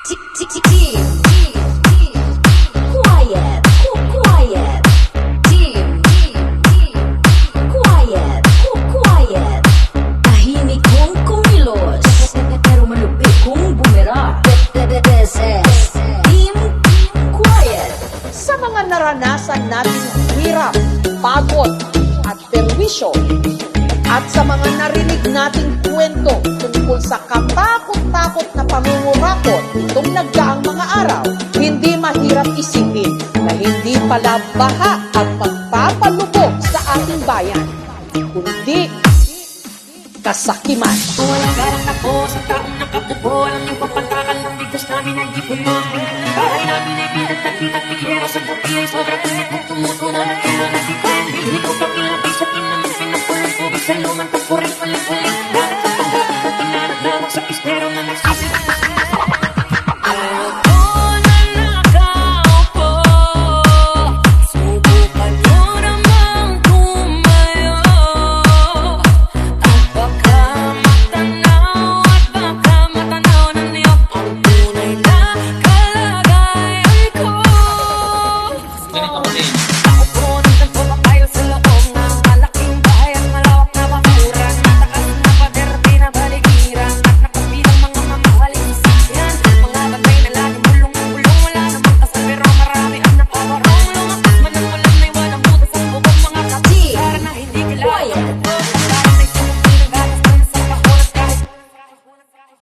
Quiet, quiet. Quiet, quiet. Tahimik kong kumilos, pero malupit kong bumira. This is Team Quiet. Sa mga naranasan nating hirap, pagod, at perwisyo, at sa mga narinig nating kwento tungkol sa katakot-takot na pangungurakot itong nagdaang mga araw, hindi mahirap isipin na hindi pala baha ang magpapalubog sa ating bayan, kundi kasakiman. Walang garang ako sa taong nakapupo. Alam niyo pa pantakal ng bigkas namin ang gipuno. Bahay namin ay pinagtagpi-tagpi. Pero sa gabi ay sobrang init at tumutulo na kailangan si Candy. Hindi ko pa pinapay sa tinamin pinapulang tubig sa lumang kapurin paling-puling. Lahat sa pagdating ko pinanaglawak sa pistero na nagsisip. Ganito kasi,